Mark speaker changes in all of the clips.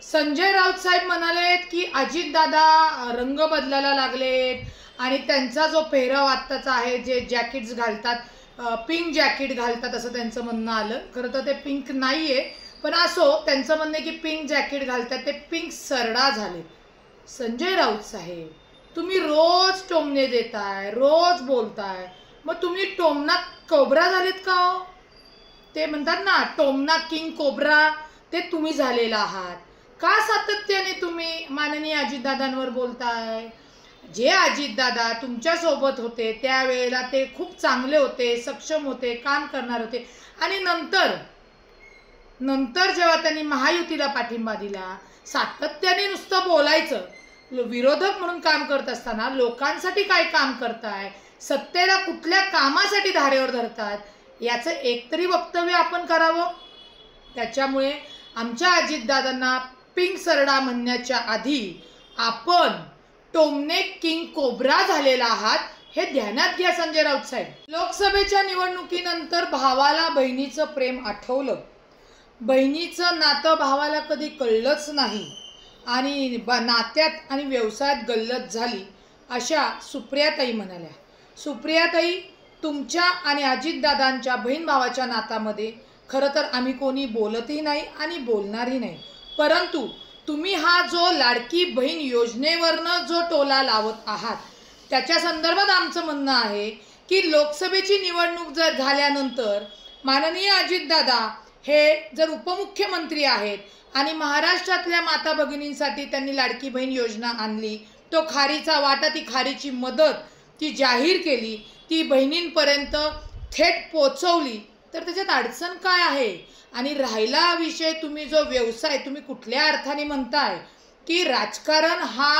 Speaker 1: संजय राऊत साहेब म्हणालेत की अजितदादा रंग बदलायला लागलेत आणि त्यांचा जो पेहराव आत्ताचा आहे, जे जॅकेट्स घालतात, पिंक जॅकेट घालतात असं त्यांचं म्हणणं आलं. खरं तर ते पिंक नाहीये, पण असो, त्यांचं म्हणणं आहे की पिंक जॅकेट घालतात ते पिंक सरडा झाले. संजय राऊत साहेब, तुम्ही रोज टोमणे देताय, रोज बोलताय, मग तुम्ही टोमना कोब्रा झालेत का हो? ते म्हणतात ना, टोमना किंग कोब्रा, ते तुम्ही झालेला आहात. का सातत्याने तुम्ही माननीय अजितदादांवर बोलताय? जे अजितदादा तुमच्या सोबत होते त्यावेळेला ते खूप चांगले होते, सक्षम होते, काम करणार होते, आणि नंतर जेव्हा त्यांनी महायुतीला पाठिंबा दिला, सातत्याने नुसतं बोलायचं, विरोधक म्हणून काम करत असताना लोकांसाठी काय काम करताय, सत्तेला कुठल्या कामासाठी धारेवर धरतात, याचं एकतरी वक्तव्य आपण करावं. त्याच्यामुळे आमच्या अजितदादांना पिंक सरडा म्हणण्याच्या आधी आपण टोमणे किंग कोब्रा झालेला आहात, हे ध्यानात घ्या संजय राऊत साहेब. लोकसभेच्या निवडणुकीनंतर भावाला बहिणीचं प्रेम आठवलं. बहिणीचं नातं भावाला कधी कळलंच नाही आणि नात्यात आणि व्यवसायात गल्लत झाली, अशा सुप्रियाताई म्हणाल्या. सुप्रियाताई, तुमच्या आणि अजितदादांच्या बहीण भावाच्या नातामध्ये खरं तर आम्ही कोणी बोलतही नाही आणि बोलणारही नाही, परंतु तुम्ही हा जो लाडकी बहीण योजनेवरनं जो टोला लावत आहात, त्याच्या संदर्भात आमचं म्हणणं आहे की लोकसभेची निवडणूक जर झाल्यानंतर माननीय अजितदादा हे जर उपमुख्यमंत्री आहेत आणि महाराष्ट्रातल्या माता भगिनींसाठी त्यांनी लाडकी बहीण योजना आणली, तो खारीचा वाटा, ती खारीची मदत ती जाहीर केली, ती बहिणींपर्यंत थेट पोचवली, तर त्याच्यात अडचण काय आहे? आणि राहिला विषय, तुम्ही जो व्यवसाय, तुम्ही कुठल्या अर्थाने म्हणताय की राजकारण हा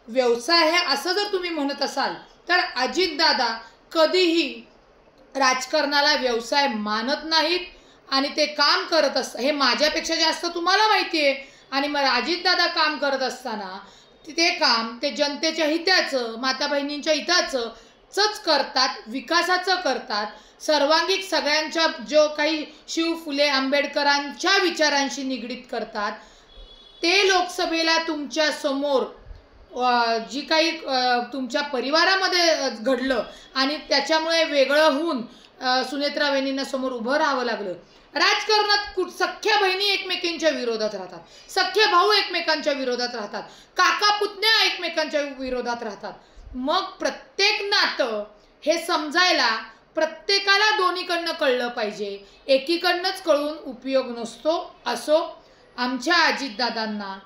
Speaker 1: व्यवसाय आहे, असं जर तुम्ही म्हणत असाल तर अजितदादा कधीही राजकारणाला व्यवसाय मानत नाहीत आणि ते काम करत असतात, हे माझ्यापेक्षा जास्त तुम्हाला माहिती आहे. आणि मग अजितदादा काम करत असताना ते काम ते जनतेच्या हिताचं, माता बहिणींच्या हिताचंच करतात, विकासाचं करतात, सर्वांगीण सगळ्यांच्या जो काही शिव फुले आंबेडकरांच्या विचारांशी निगडीत करतात. ते लोकसभेला तुमच्या समोर जी काही तुमच्या परिवारामध्ये घडलं आणि त्याच्यामुळे वेगळं होऊन सुनेत्रा वहिनींना समोर उभं राहावं लागलं. राजकारणात सख्या बहिणी एकमेकींच्या विरोधात राहतात, सख्खे भाऊ एकमेकांच्या विरोधात राहतात, काका पुतण्या एकमेकांच्या विरोधात राहतात. मग प्रत्येक नातं हे समजायला प्रत्येकाला दोन्हीकडनं कळलं पाहिजे, एकीकडनंच कळून उपयोग नसतो. असो, आमच्या अजितदादांना,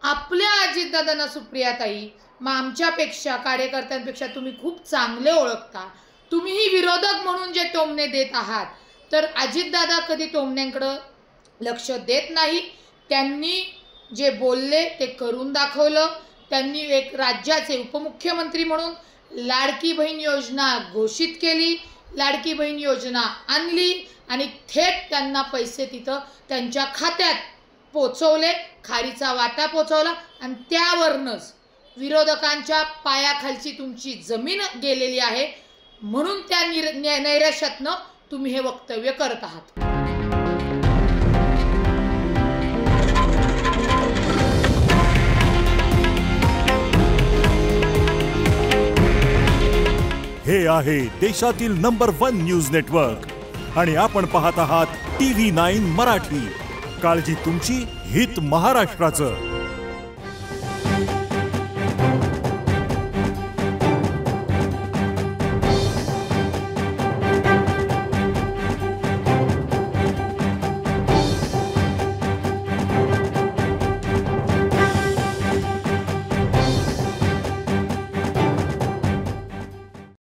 Speaker 1: आपल्या अजितदादांना सुप्रियाताई, मग आमच्यापेक्षा, कार्यकर्त्यांपेक्षा तुम्ही खूप चांगले ओळखता. तुम्हीही विरोधक म्हणून जे टोमणे देत आहात, तर अजितदादा कधी टोमण्यांकडं लक्ष देत नाही. त्यांनी जे बोलले ते करून दाखवलं. त्यांनी एक राज्याचे उपमुख्यमंत्री म्हणून लाडकी बहीण योजना घोषित केली, लाडकी बहीण योजना आणली आणि थेट त्यांना पैसे तिथं त्यांच्या खात्यात पोचवले, खारीचा वाटा पोचवला आणि त्यावरनंच विरोधकांच्या पायाखालची तुमची जमीन गेलेली आहे. म्हणून त्या नैराश्यातनं तुम्ही हे वक्तव्य करत आहात.
Speaker 2: हे आहे देशातील नंबर 1 न्यूज नेटवर्क आणि आपण पाहत आहात TV9 मराठी. काळजी तुमची, हित महाराष्ट्राचं.